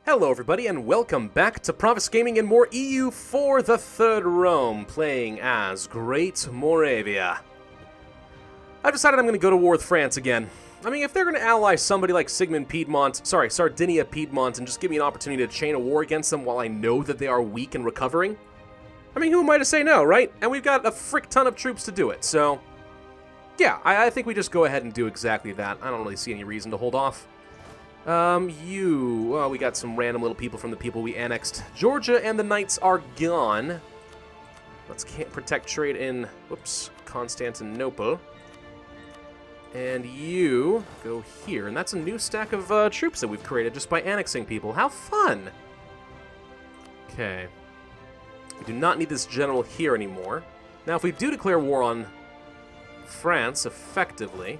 Hello everybody and welcome back to Pravus Gaming and more EU for the Third Rome, playing as Great Moravia. I've decided I'm going to go to war with France again. I mean, if they're going to ally somebody like Sardinia Piedmont and just give me an opportunity to chain a war against them while I know that they are weak and recovering, I mean, who am I to say no, right? And we've got a frick ton of troops to do it, so yeah, I think we just go ahead and do exactly that. I don't really see any reason to hold off. Well, we got some random little people from the people we annexed. Georgia and the Knights are gone. Let's protect trade in, Constantinople. And you go here. And that's a new stack of troops that we've created just by annexing people. How fun! Okay. We do not need this general here anymore. Now, if we do declare war on France, effectively,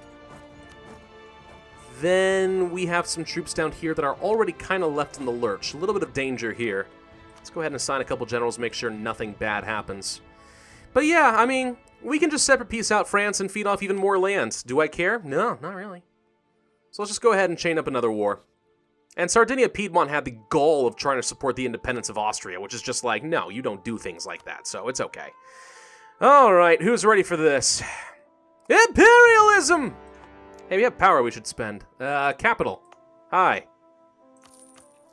then we have some troops down here that are already kind of left in the lurch. A little bit of danger here. Let's go ahead and assign a couple generals, make sure nothing bad happens. But yeah, I mean, we can just separate piece out France and feed off even more lands. Do I care? No, not really. So let's just go ahead and chain up another war. And Sardinia Piedmont had the goal of trying to support the independence of Austria, which is just like, no, you don't do things like that, so it's okay. Alright, who's ready for this? Imperialism! Hey, we have power we should spend. Capital. Hi.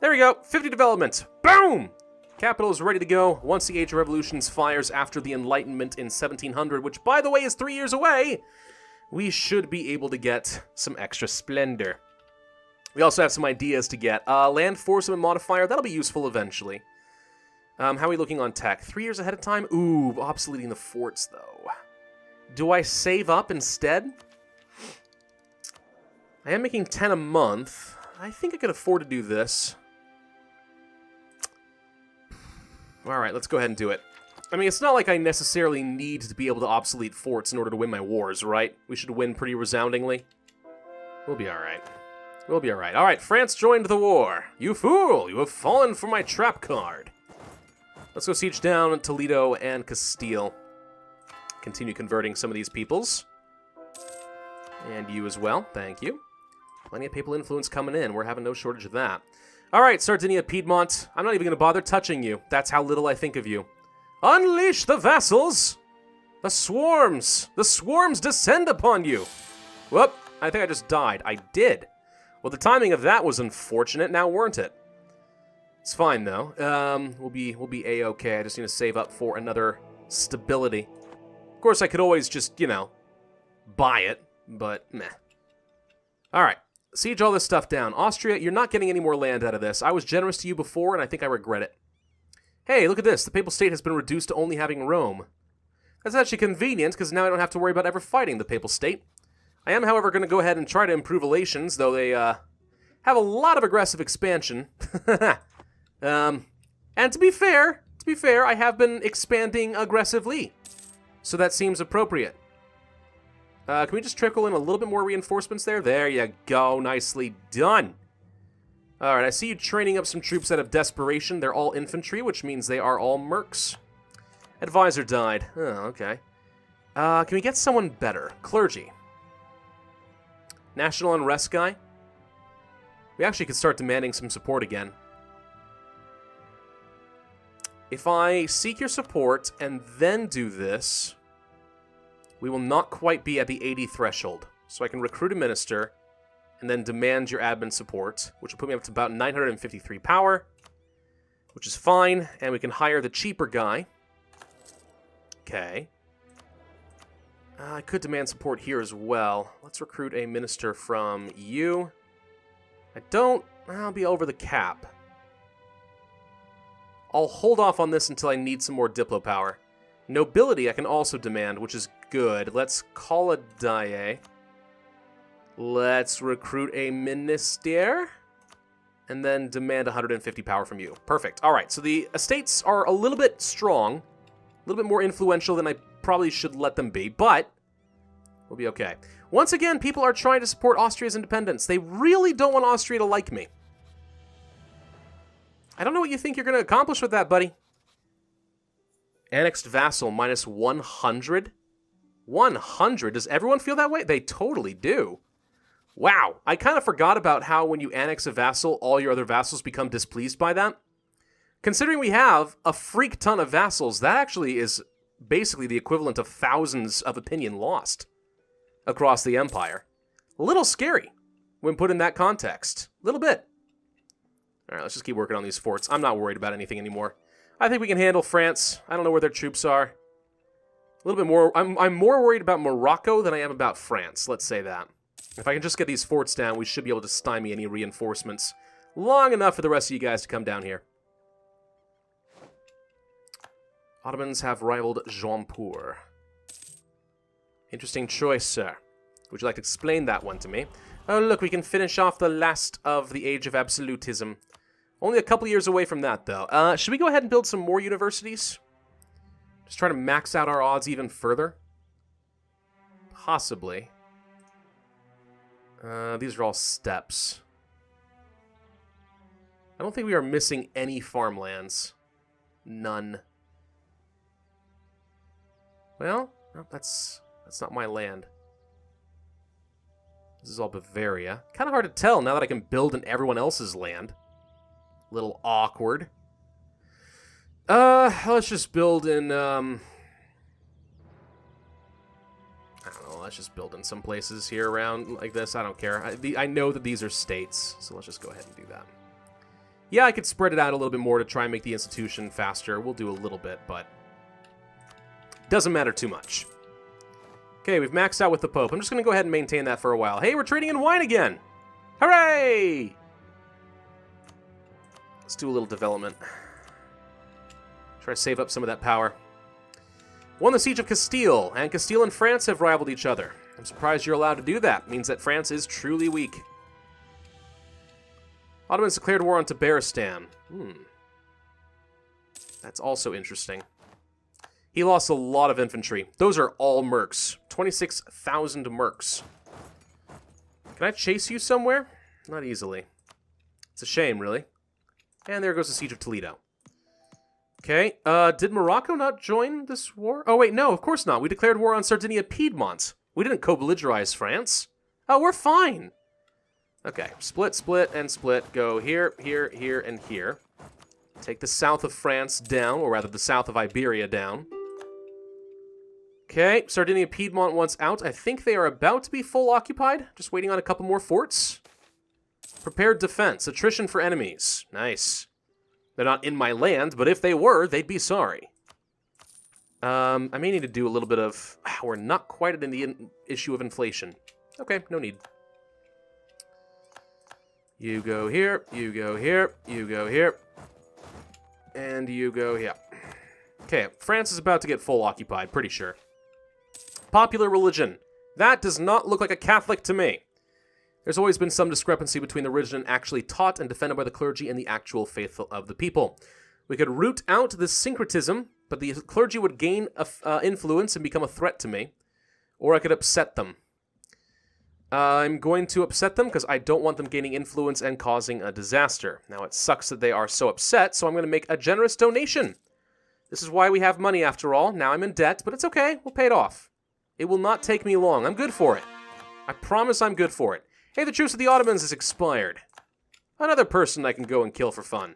There we go. 50 development. Boom! Capital is ready to go once the Age of Revolutions fires after the Enlightenment in 1700, which, by the way, is 3 years away. We should be able to get some extra splendor. We also have some ideas to get. Land Force and Modifier. That'll be useful eventually. How are we looking on tech? 3 years ahead of time? Ooh, obsoleting the forts, though. Do I save up instead? I am making 10 a month. I think I could afford to do this. Alright, let's go ahead and do it. I mean, it's not like I necessarily need to be able to obsolete forts in order to win my wars, right? We should win pretty resoundingly. We'll be alright. We'll be alright. Alright, France joined the war. You fool! You have fallen for my trap card. Let's go siege down Toledo and Castile. Continue converting some of these peoples. And you as well. Thank you. Plenty of papal influence coming in. We're having no shortage of that. Alright, Sardinia Piedmont. I'm not even going to bother touching you. That's how little I think of you. Unleash the vassals! The swarms! The swarms descend upon you! Whoop, I think I just died. I did. Well, the timing of that was unfortunate, now weren't it? It's fine, though. We'll be A-okay. I just need to save up for another stability. Of course, I could always just, you know, buy it, but meh. Alright. Siege all this stuff down. Austria, you're not getting any more land out of this. I was generous to you before, and I think I regret it. Hey, look at this. The Papal State has been reduced to only having Rome. That's actually convenient, because now I don't have to worry about ever fighting the Papal State. I am, however, going to go ahead and try to improve relations, though they have a lot of aggressive expansion. And to be fair, I have been expanding aggressively. So that seems appropriate. Can we just trickle in a little bit more reinforcements there? There you go. Nicely done. Alright, I see you training up some troops out of desperation. They're all infantry, which means they are all mercs. Advisor died. Oh, okay. Can we get someone better? Clergy. National unrest guy? We actually could start demanding some support again. If I seek your support and then do this, we will not quite be at the 80 threshold. So I can recruit a minister and then demand your admin support, which will put me up to about 953 power, which is fine, and we can hire the cheaper guy. Okay. I could demand support here as well. Let's recruit a minister from you. I'll be over the cap. I'll hold off on this until I need some more Diplo power. Nobility I can also demand, which is good. Let's call a die. Let's recruit a minister. And then demand 150 power from you. Perfect. Alright, so the estates are a little bit strong. A little bit more influential than I probably should let them be, but we'll be okay. Once again, people are trying to support Austria's independence. They really don't want Austria to like me. I don't know what you think you're going to accomplish with that, buddy. Annexed vassal minus 100? 100? Does everyone feel that way? They totally do. Wow, I kind of forgot about how when you annex a vassal, all your other vassals become displeased by that. Considering we have a freak ton of vassals, that actually is basically the equivalent of thousands of opinion lost across the empire. A little scary when put in that context. A little bit. All right, let's just keep working on these forts. I'm not worried about anything anymore. I think we can handle France. I don't know where their troops are. A little bit more. I'm more worried about Morocco than I am about France. Let's say that. If I can just get these forts down, we should be able to stymie any reinforcements long enough for the rest of you guys to come down here. Ottomans have rivaled Jaunpur. Interesting choice, sir. Would you like to explain that one to me? Oh, look, we can finish off the last of the Age of Absolutism. Only a couple years away from that, though. Should we go ahead and build some more universities? Just try to max out our odds even further? Possibly. These are all steppes. I don't think we are missing any farmlands. None. Well, no, that's not my land. This is all Bavaria. Kind of hard to tell now that I can build in everyone else's land. Little awkward. Let's just build in, I don't know, let's just build in some places here around like this. I don't care. I know that these are states, so let's just go ahead and do that. Yeah, I could spread it out a little bit more to try and make the institution faster. We'll do a little bit, but doesn't matter too much. Okay, we've maxed out with the Pope. I'm just going to go ahead and maintain that for a while. Hey, we're trading in wine again! Hooray! Let's do a little development. Try to save up some of that power. Won the Siege of Castile, and Castile and France have rivaled each other. I'm surprised you're allowed to do that. It means that France is truly weak. Ottomans declared war on Tabaristan. That's also interesting. He lost a lot of infantry. Those are all mercs. 26,000 mercs. Can I chase you somewhere? Not easily. It's a shame, really. And there goes the Siege of Toledo. Okay, did Morocco not join this war? Oh, wait, no, of course not. We declared war on Sardinia-Piedmont. We didn't co-belligerize France. Oh, we're fine. Okay, split, split, and split. Go here, here, here, and here. Take the south of France down, or rather the south of Iberia down. Okay, Sardinia-Piedmont once out. I think they are about to be full occupied. Just waiting on a couple more forts. Prepared defense. Attrition for enemies. Nice. They're not in my land, but if they were, they'd be sorry. I may need to do a little bit of... We're not quite in the issue of inflation. Okay, no need. You go here, you go here, you go here. And you go here. Okay, France is about to get full occupied, pretty sure. Popular religion. That does not look like a Catholic to me. There's always been some discrepancy between the religion actually taught and defended by the clergy and the actual faith of the people. We could root out this syncretism, but the clergy would gain influence and become a threat to me. Or I could upset them. I'm going to upset them because I don't want them gaining influence and causing a disaster. Now, it sucks that they are so upset, so I'm going to make a generous donation. This is why we have money, after all. Now I'm in debt, but it's okay. We'll pay it off. It will not take me long. I'm good for it. I promise I'm good for it. Hey, the truce of the Ottomans has expired. Another person I can go and kill for fun.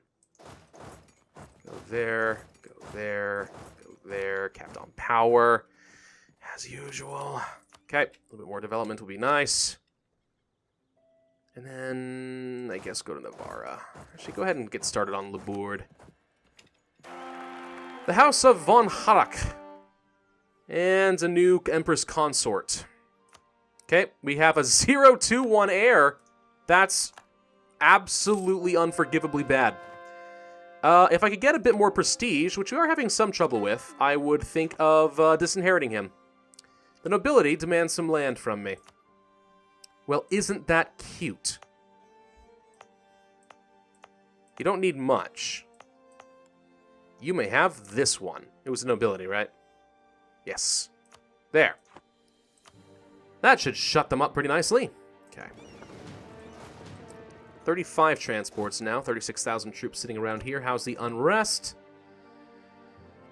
Go there, go there, go there. Capped on power, as usual. Okay, a little bit more development will be nice. And then, I guess, go to Navarra. Actually, go ahead and get started on Labourd. The House of von Harrach. And a new Empress Consort. Okay, we have a 0-2-1 heir. That's absolutely unforgivably bad. If I could get a bit more prestige, which we are having some trouble with, I would think of disinheriting him. The nobility demands some land from me. Well, isn't that cute? You don't need much. You may have this one. It was a nobility, right? Yes. There. That should shut them up pretty nicely. Okay. 35 transports now. 36,000 troops sitting around here. How's the unrest?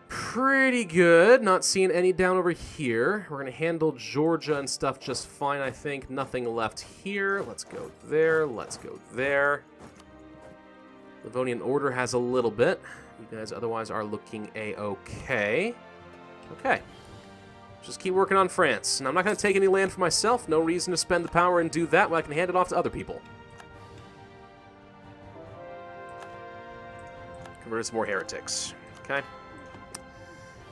Pretty good. Not seeing any down over here. We're going to handle Georgia and stuff just fine, I think. Nothing left here. Let's go there. Let's go there. Livonian Order has a little bit. You guys otherwise are looking a-okay. Okay. Just keep working on France. And I'm not going to take any land for myself. No reason to spend the power and do that when I can hand it off to other people. Convert some more heretics. Okay.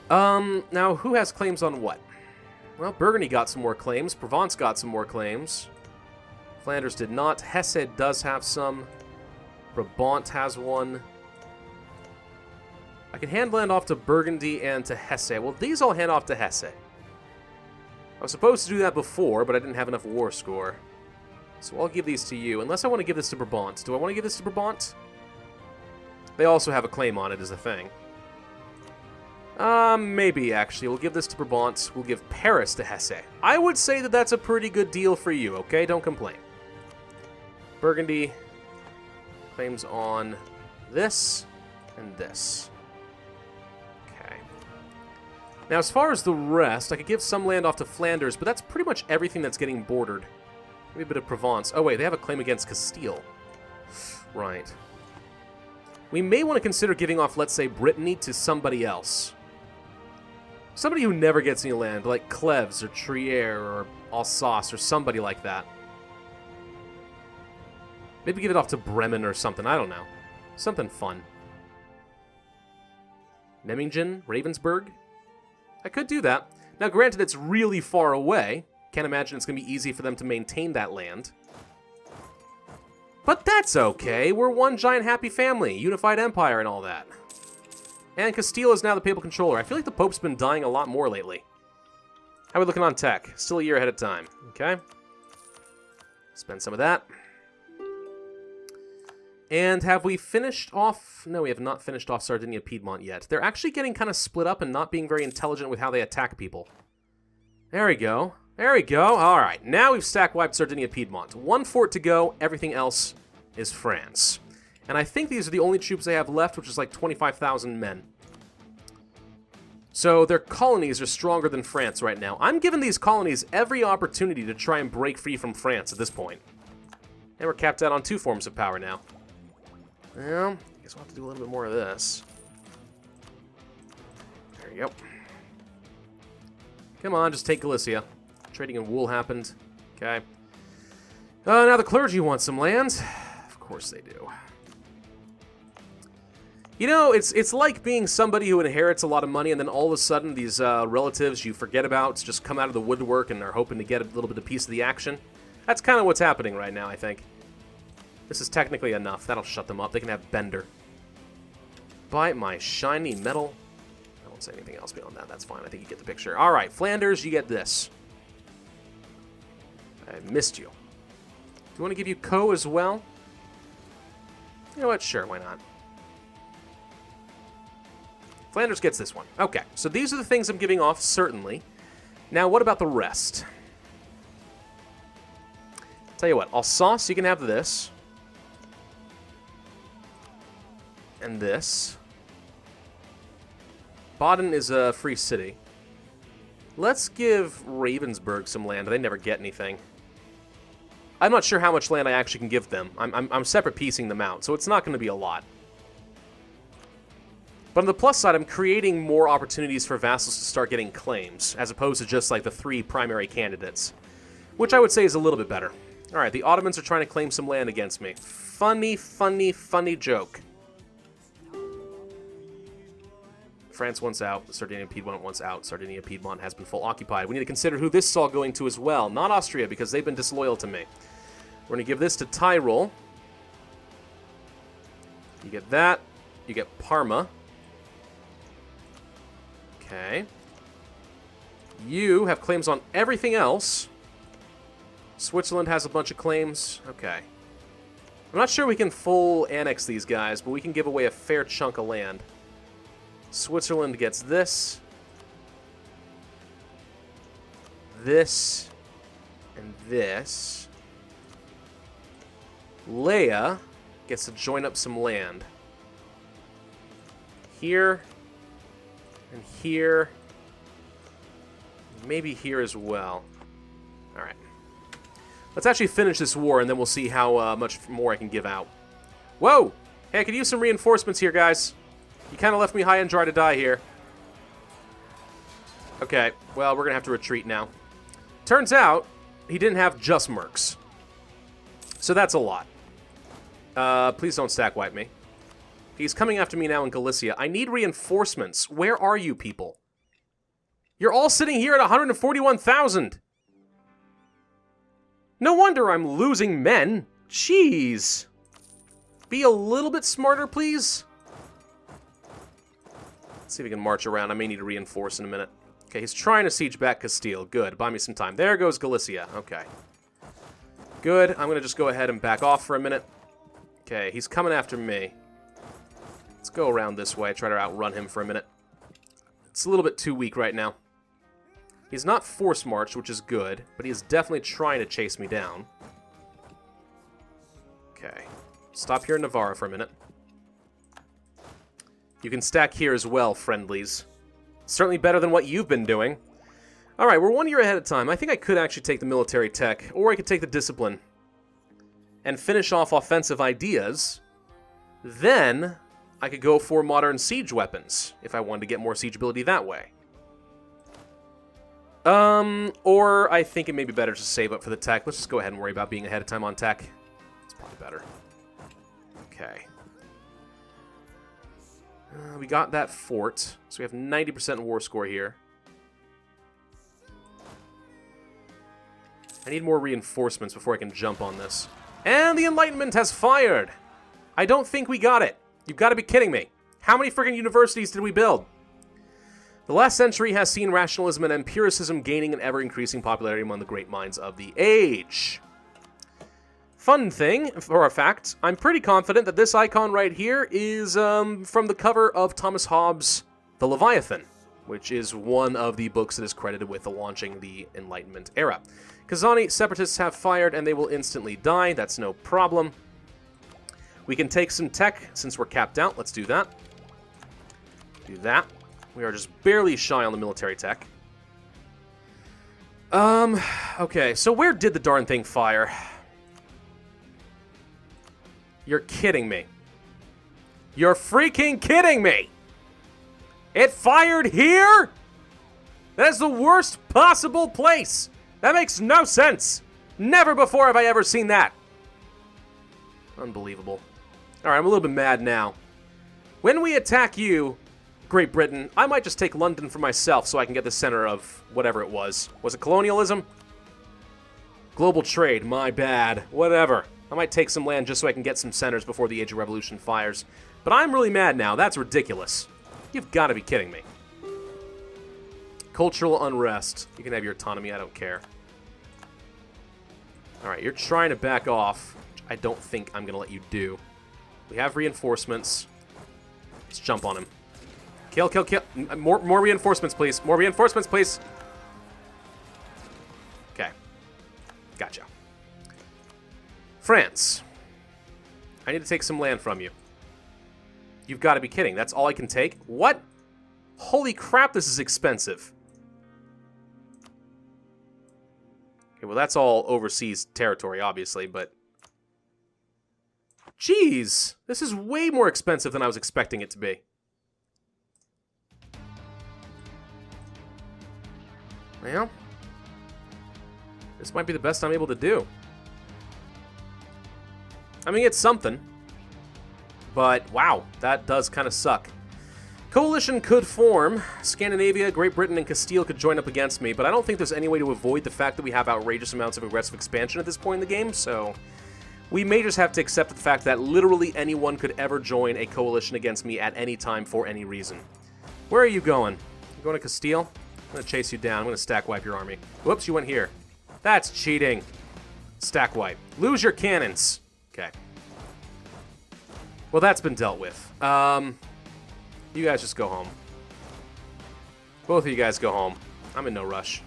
Now, who has claims on what? Well, Burgundy got some more claims. Provence got some more claims. Flanders did not. Hesse does have some. Brabant has one. I can hand land off to Burgundy and to Hesse. Well, these I'll hand off to Hesse. I was supposed to do that before, but I didn't have enough war score. So I'll give these to you, unless I want to give this to Brabant. Do I want to give this to Brabant? They also have a claim on it as a thing. Maybe, actually. We'll give this to Brabant. We'll give Paris to Hesse. I would say that that's a pretty good deal for you, okay? Don't complain. Burgundy claims on this and this. Okay. Now, as far as the rest, I could give some land off to Flanders, but that's pretty much everything that's getting bordered. Maybe a bit of Provence. Oh, wait, they have a claim against Castile. Right. We may want to consider giving off, let's say, Brittany to somebody else. Somebody who never gets any land, like Cleves or Trier or Alsace or somebody like that. Maybe give it off to Bremen or something, I don't know. Something fun. Memmingen, Ravensburg? I could do that. Now, granted, it's really far away. Can't imagine it's going to be easy for them to maintain that land. But that's okay. We're one giant happy family, unified empire and all that. And Castile is now the papal controller. I feel like the Pope's been dying a lot more lately. How are we looking on tech? Still a year ahead of time. Okay. Spend some of that. And have we finished off... No, we have not finished off Sardinia Piedmont yet. They're actually getting kind of split up and not being very intelligent with how they attack people. There we go. There we go. All right. Now we've stack-wiped Sardinia Piedmont. One fort to go. Everything else is France. And I think these are the only troops they have left, which is like 25,000 men. So their colonies are stronger than France right now. I'm giving these colonies every opportunity to try and break free from France at this point. And we're capped out on 2 forms of power now. Well, I guess we'll have to do a little bit more of this. There you go. Come on, just take Galicia. Trading in wool happened. Okay. Now the clergy want some land. Of course they do. You know, it's like being somebody who inherits a lot of money and then all of a sudden these relatives you forget about just come out of the woodwork and are hoping to get a little bit of piece of the action. That's kind of what's happening right now, I think. This is technically enough. That'll shut them up. They can have Bender. Buy my shiny metal. I won't say anything else beyond that. That's fine. I think you get the picture. All right, Flanders, you get this. I missed you. Do you want to give you Co as well? You know what? Sure, why not? Flanders gets this one. Okay, so these are the things I'm giving off, certainly. Now, what about the rest? Tell you what, Alsace, you can have this. And this. Baden is a free city. Let's give Ravensburg some land. They never get anything. I'm not sure how much land I actually can give them. I'm separate piecing them out, so it's not going to be a lot. But on the plus side, I'm creating more opportunities for vassals to start getting claims, as opposed to just like the 3 primary candidates, which I would say is a little bit better. All right, the Ottomans are trying to claim some land against me. Funny, funny, funny joke. France wants out. Sardinia Piedmont wants out. Sardinia Piedmont has been full occupied. We need to consider who this is all going to as well. Not Austria, because they've been disloyal to me. We're going to give this to Tyrol. You get that. You get Parma. Okay. You have claims on everything else. Switzerland has a bunch of claims. Okay. I'm not sure we can full annex these guys, but we can give away a fair chunk of land. Switzerland gets this. This. And this. Leia gets to join up some land. Here. And here. Maybe here as well. Alright. Let's actually finish this war, and then we'll see how much more I can give out. Whoa! Hey, I could use some reinforcements here, guys. You kind of left me high and dry to die here. Okay, well, we're going to have to retreat now. Turns out, he didn't have just mercs. So that's a lot. Please don't stack wipe me. He's coming after me now in Galicia. I need reinforcements. Where are you people? You're all sitting here at 141,000. No wonder I'm losing men. Jeez. Be a little bit smarter, please. Let's see if we can march around. I may need to reinforce in a minute. Okay, he's trying to siege back Castile. Good. Buy me some time. There goes Galicia. Okay. Good. I'm going to just go ahead and back off for a minute. Okay, he's coming after me. Let's go around this way. Try to outrun him for a minute. It's a little bit too weak right now. He's not force marched, which is good, but he is definitely trying to chase me down. Okay. Stop here in Navarra for a minute. You can stack here as well, friendlies. Certainly better than what you've been doing. Alright, we're 1 year ahead of time. I think I could actually take the military tech, or I could take the discipline. And finish off offensive ideas. Then, I could go for modern siege weapons, if I wanted to get more siege ability that way. Or I think it may be better to save up for the tech. Let's just go ahead and worry about being ahead of time on tech. It's probably better. Okay. We got that fort, so we have 90% war score here. I need more reinforcements before I can jump on this. And the Enlightenment has fired! I don't think we got it. You've got to be kidding me. How many friggin' universities did we build? The last century has seen rationalism and empiricism gaining an ever-increasing popularity among the great minds of the age. Fun thing, for a fact, I'm pretty confident that this icon right here is from the cover of Thomas Hobbes' The Leviathan, which is one of the books that is credited with launching the Enlightenment era. Kazani separatists have fired and they will instantly die. That's no problem. We can take some tech since we're capped out. Let's do that. Do that. We are just barely shy on the military tech. Okay, so where did the darn thing fire? You're kidding me. You're freaking kidding me! It fired here?! That is the worst possible place! That makes no sense! Never before have I ever seen that! Unbelievable. Alright, I'm a little bit mad now. When we attack you, Great Britain, I might just take London for myself so I can get the center of whatever it was. Was it colonialism? Global trade, my bad. Whatever. I might take some land just so I can get some centers before the Age of Revolution fires. But I'm really mad now. That's ridiculous. You've got to be kidding me. Cultural unrest. You can have your autonomy, I don't care. Alright, you're trying to back off, which I don't think I'm going to let you do. We have reinforcements. Let's jump on him. Kill, kill, kill. More reinforcements, please. More reinforcements, please. Okay. Gotcha. France. I need to take some land from you. You've got to be kidding. That's all I can take? What? Holy crap, this is expensive. Okay, well, that's all overseas territory, obviously, but... Jeez! This is way more expensive than I was expecting it to be. Well, this might be the best I'm able to do. I mean, it's something. But, wow, that does kind of suck. Coalition could form. Scandinavia, Great Britain, and Castile could join up against me, but I don't think there's any way to avoid the fact that we have outrageous amounts of aggressive expansion at this point in the game, so... we may just have to accept the fact that literally anyone could ever join a coalition against me at any time for any reason. Where are you going? You going to Castile? I'm going to chase you down. I'm going to stack wipe your army. Whoops, you went here. That's cheating. Stack wipe. Lose your cannons. Okay. Well, that's been dealt with. You guys just go home. Both of you guys go home. I'm in no rush.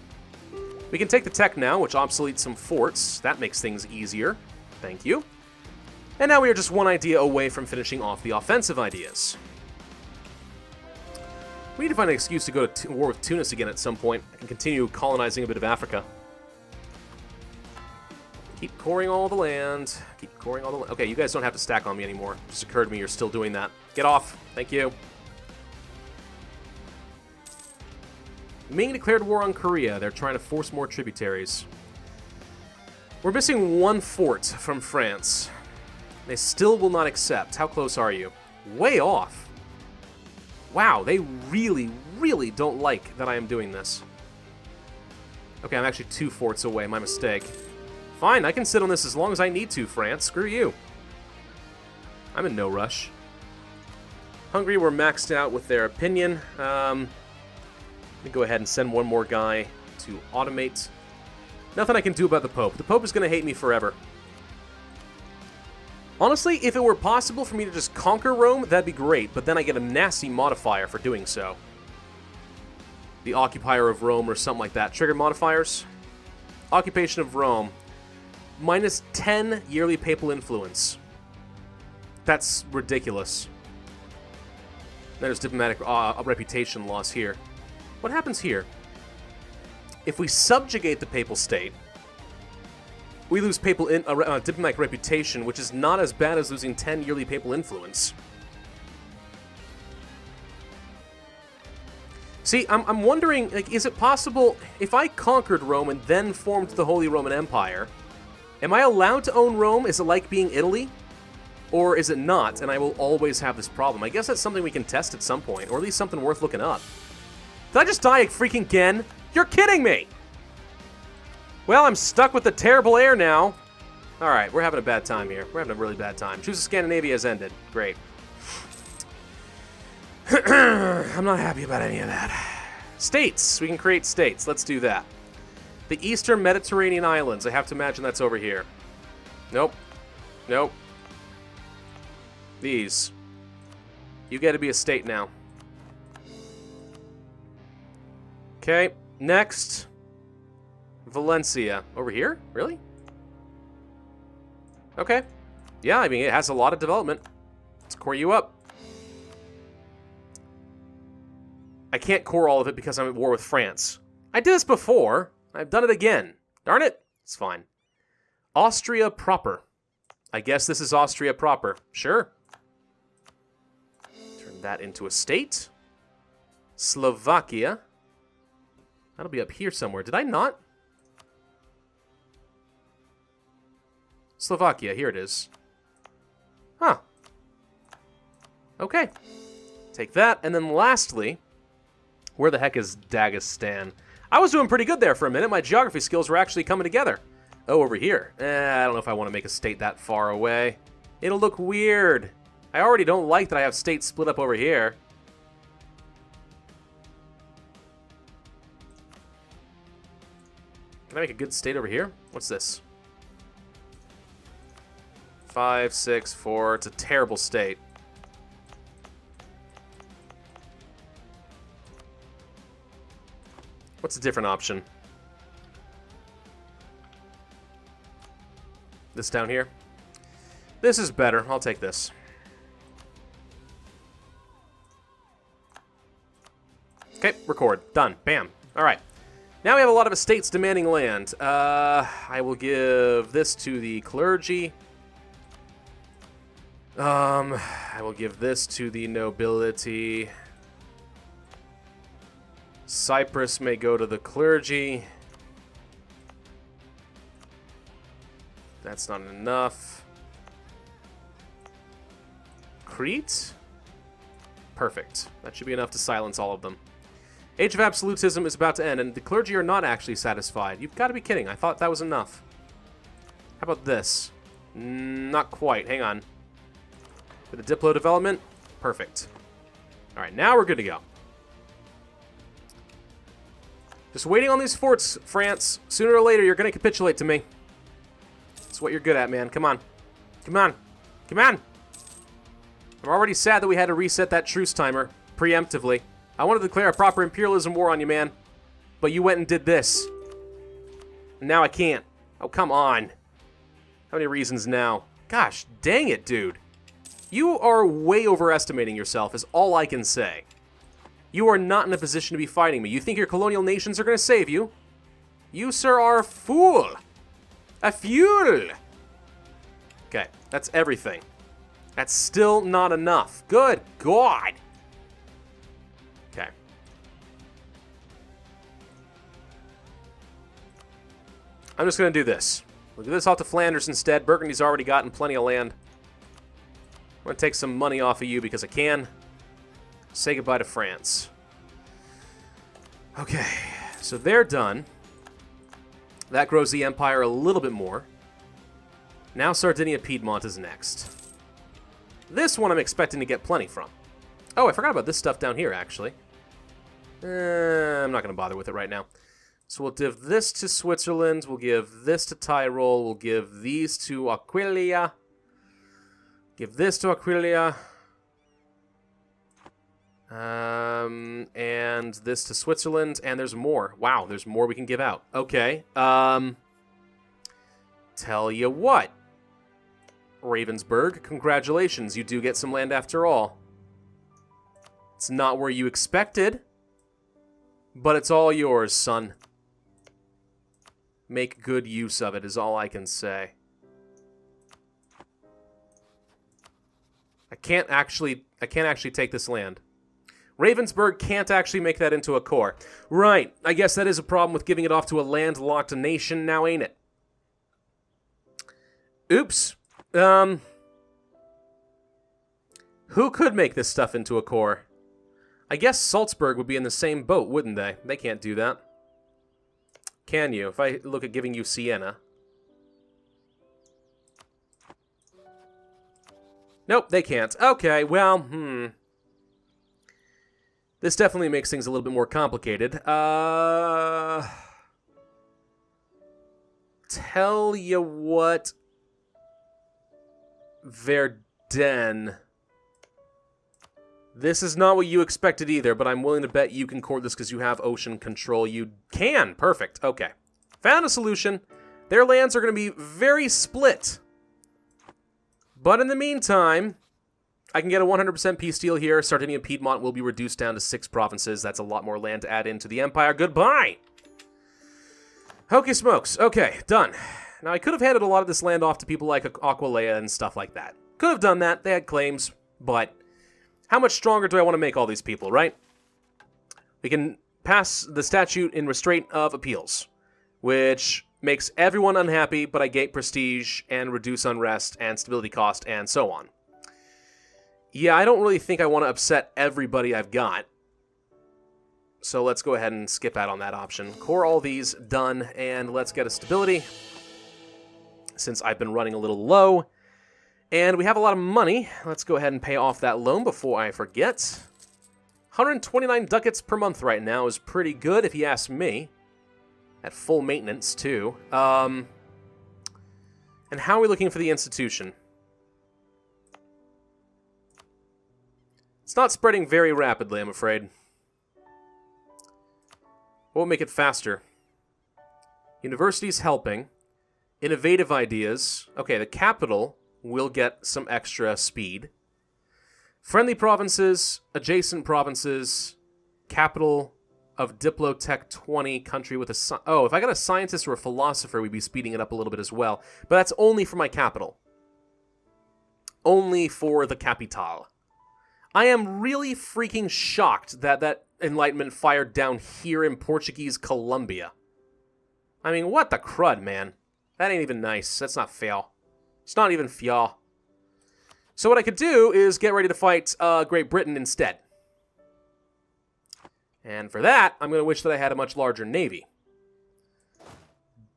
We can take the tech now, which obsoletes some forts. That makes things easier. Thank you. And now we are just one idea away from finishing off the offensive ideas. We need to find an excuse to go to war with Tunis again at some point. I can continue colonizing a bit of Africa. Keep coring all the land. Keep coring all the land. Okay, you guys don't have to stack on me anymore. It just occurred to me you're still doing that. Get off. Thank you. Ming declared war on Korea. They're trying to force more tributaries. We're missing one fort from France. They still will not accept. How close are you? Way off. Wow, they really, really don't like that I am doing this. Okay, I'm actually 2 forts away. My mistake. Fine, I can sit on this as long as I need to, France. Screw you. I'm in no rush. Hungary were maxed out with their opinion. Let me go ahead and send one more guy to automate. Nothing I can do about the Pope. The Pope is going to hate me forever. Honestly, if it were possible for me to just conquer Rome, that'd be great, but then I get a nasty modifier for doing so. The Occupier of Rome or something like that. Trigger modifiers. Occupation of Rome. Minus 10 yearly papal influence. That's ridiculous. There's diplomatic reputation loss here. What happens here? If we subjugate the papal state, we lose papal diplomatic reputation, which is not as bad as losing 10 yearly papal influence. See, I'm wondering, like, is it possible, if I conquered Rome and then formed the Holy Roman Empire, am I allowed to own Rome? Is it like being Italy? Or is it not, and I will always have this problem? I guess that's something we can test at some point, or at least something worth looking up. Did I just die freaking again? You're kidding me! Well, I'm stuck with the terrible air now. Alright, we're having a bad time here. We're having a really bad time. Choose of Scandinavia has ended. Great. I'm not happy about any of that. States. We can create states. Let's do that. The Eastern Mediterranean Islands. I have to imagine that's over here. Nope. Nope. These. You get to be a state now. Okay. Next. Valencia. Over here? Really? Okay. Yeah, I mean, it has a lot of development. Let's core you up. I can't core all of it because I'm at war with France. I did this before. I've done it again. Darn it. It's fine. Austria proper. I guess this is Austria proper. Sure. Turn that into a state. Slovakia. That'll be up here somewhere. Did I not? Slovakia. Here it is. Huh. Okay. Take that. And then lastly, where the heck is Dagestan? I was doing pretty good there for a minute. My geography skills were actually coming together. Oh, over here. I don't know if I want to make a state that far away. It'll look weird. I already don't like that I have states split up over here. Can I make a good state over here? What's this? 5, 6, 4. It's a terrible state. What's a different option? This down here? This is better. I'll take this. Okay, record. Done. Bam. All right. Now we have a lot of estates demanding land. I will give this to the clergy. I will give this to the nobility. Cyprus may go to the clergy. That's not enough. Crete? Perfect. That should be enough to silence all of them. Age of absolutism is about to end, and the clergy are not actually satisfied. You've got to be kidding. I thought that was enough. How about this? Not quite. Hang on. For the Diplo development? Perfect. All right, now we're good to go. Just waiting on these forts, France. Sooner or later, you're going to capitulate to me. That's what you're good at, man. Come on. Come on. Come on. I'm already sad that we had to reset that truce timer preemptively. I wanted to declare a proper imperialism war on you, man. But you went and did this. And now I can't. Oh, come on. How many reasons now? Gosh, dang it, dude. You are way overestimating yourself is all I can say. You are not in a position to be fighting me. You think your colonial nations are going to save you? You, sir, are a fool. A fool. Okay, that's everything. That's still not enough. Good God. Okay. I'm just going to do this. We'll do this off to Flanders instead. Burgundy's already gotten plenty of land. I'm going to take some money off of you because I can. Say goodbye to France. Okay, so they're done. That grows the empire a little bit more. Now Sardinia-Piedmont is next. This one I'm expecting to get plenty from. Oh, I forgot about this stuff down here, actually. I'm not going to bother with it right now. So we'll give this to Switzerland. We'll give this to Tyrol. We'll give these to Aquileia. Give this to Aquileia. And this to Switzerland. And there's more. Wow, there's more we can give out. Okay. Tell you what. Ravensburg, congratulations. You do get some land after all. It's not where you expected. But it's all yours, son. Make good use of it is all I can say. I can't actually take this land. Ravensburg can't actually make that into a core. Right, I guess that is a problem with giving it off to a landlocked nation now, ain't it? Oops. Who could make this stuff into a core? I guess Salzburg would be in the same boat, wouldn't they? They can't do that. Can you? If I look at giving you Siena. Nope, they can't. Okay, well, this definitely makes things a little bit more complicated. Tell you what, Verdun. This is not what you expected either, but I'm willing to bet you can court this because you have ocean control. You can. Perfect. Okay. Found a solution. Their lands are going to be very split. But in the meantime, I can get a 100% peace deal here. Sardinia-Piedmont will be reduced down to 6 provinces. That's a lot more land to add into the empire. Goodbye! Hokey smokes. Okay, done. Now, I could have handed a lot of this land off to people like Aquileia and stuff like that. Could have done that. They had claims, but how much stronger do I want to make all these people, right? We can pass the statute in restraint of appeals, which makes everyone unhappy, but I gain prestige and reduce unrest and stability cost and so on. Yeah, I don't really think I want to upset everybody I've got. So let's go ahead and skip out on that option. Core all these, done, and let's get a stability, since I've been running a little low. And we have a lot of money. Let's go ahead and pay off that loan before I forget. 129 ducats per month right now is pretty good, if you ask me. At full maintenance, too. And how are we looking for the institution? It's not spreading very rapidly, I'm afraid. What will make it faster? Universities helping. Innovative ideas. Okay, the capital will get some extra speed. Friendly provinces, adjacent provinces, capital of Diplotech 20, country with a... Oh, if I got a scientist or a philosopher, we'd be speeding it up a little bit as well. But that's only for my capital. Only for the capitale. I am really freaking shocked that that Enlightenment fired down here in Portuguese Colombia. I mean, what the crud, man? That ain't even nice. That's not fair. It's not even fair. So what I could do is get ready to fight Great Britain instead. And for that, I'm going to wish that I had a much larger navy.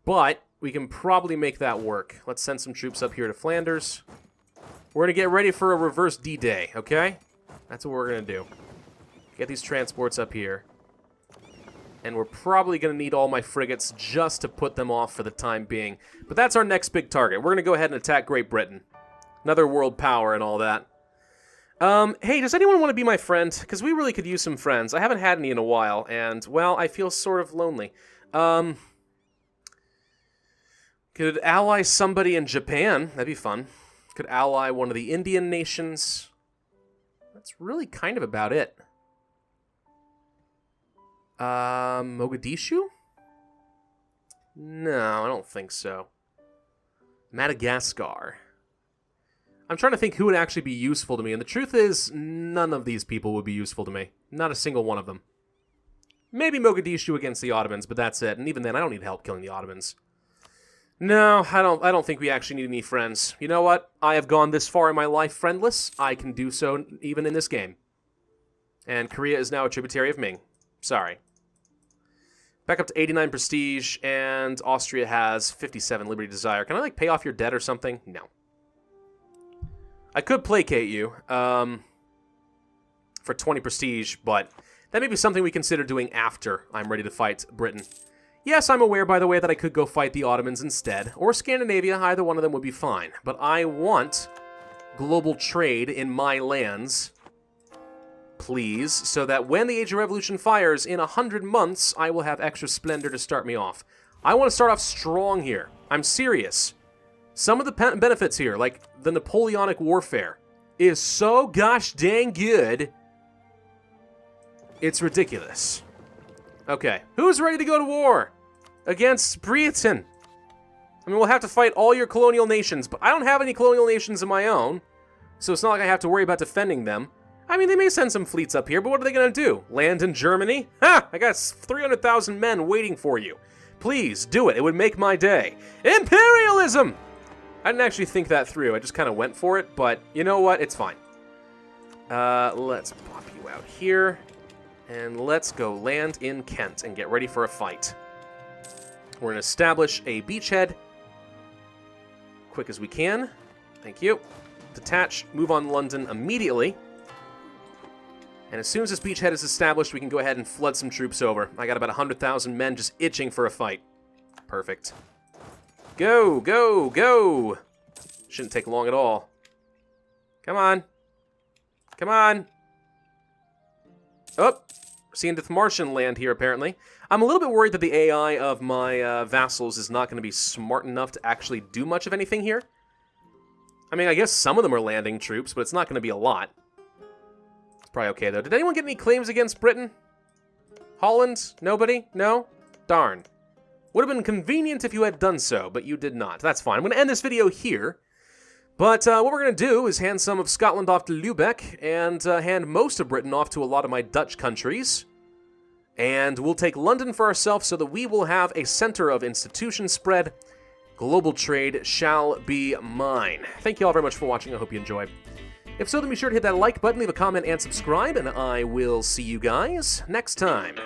But we can probably make that work. Let's send some troops up here to Flanders. We're going to get ready for a reverse D-Day, okay? That's what we're going to do. Get these transports up here. And we're probably going to need all my frigates just to put them off for the time being. But that's our next big target. We're going to go ahead and attack Great Britain. Another world power and all that. Hey, does anyone want to be my friend? Because we really could use some friends. I haven't had any in a while, and, well, I feel sort of lonely. Could ally somebody in Japan. That'd be fun. Could ally one of the Indian nations. That's really kind of about it. Mogadishu? No, I don't think so. Madagascar. I'm trying to think who would actually be useful to me, and the truth is, none of these people would be useful to me. Not a single one of them. Maybe Mogadishu against the Ottomans, but that's it, and even then, I don't need help killing the Ottomans. No, I don't think we actually need any friends. You know what? I have gone this far in my life friendless. I can do so even in this game. And Korea is now a tributary of Ming. Sorry. Back up to 89 prestige, and Austria has 57 liberty desire. Can I, like, pay off your debt or something? No. I could placate you for 20 prestige, but that may be something we consider doing after I'm ready to fight Britain. Yes, I'm aware, by the way, that I could go fight the Ottomans instead, or Scandinavia. Either one of them would be fine. But I want global trade in my lands, please, so that when the Age of Revolution fires in 100 months, I will have extra splendor to start me off. I want to start off strong here. I'm serious. Some of the benefits here, like the Napoleonic Warfare, is so gosh dang good, it's ridiculous. Okay, who's ready to go to war against Britain? I mean, we'll have to fight all your colonial nations, but I don't have any colonial nations of my own, so it's not like I have to worry about defending them. I mean, they may send some fleets up here, but what are they going to do? Land in Germany? Ha! I got 300,000 men waiting for you. Please, do it. It would make my day. Imperialism! I didn't actually think that through. I just kind of went for it, but you know what? It's fine. Let's pop you out here. And let's go land in Kent and get ready for a fight. We're going to establish a beachhead. Quick as we can. Thank you. Detach, move on London immediately. And as soon as this beachhead is established, we can go ahead and flood some troops over. I got about 100,000 men just itching for a fight. Perfect. Go, go, go! Shouldn't take long at all. Come on. Come on. Oh, seeing Dithmartian land here, apparently. I'm a little bit worried that the AI of my vassals is not going to be smart enough to actually do much of anything here. I mean, I guess some of them are landing troops, but it's not going to be a lot. It's probably okay, though. Did anyone get any claims against Britain? Holland? Nobody? No? Darn. Would have been convenient if you had done so, but you did not. That's fine. I'm going to end this video here. But what we're going to do is hand some of Scotland off to Lubeck and hand most of Britain off to a lot of my Dutch countries. And we'll take London for ourselves so that we will have a center of institution spread. Global trade shall be mine. Thank you all very much for watching. I hope you enjoyed. If so, then be sure to hit that like button, leave a comment, and subscribe, and I will see you guys next time.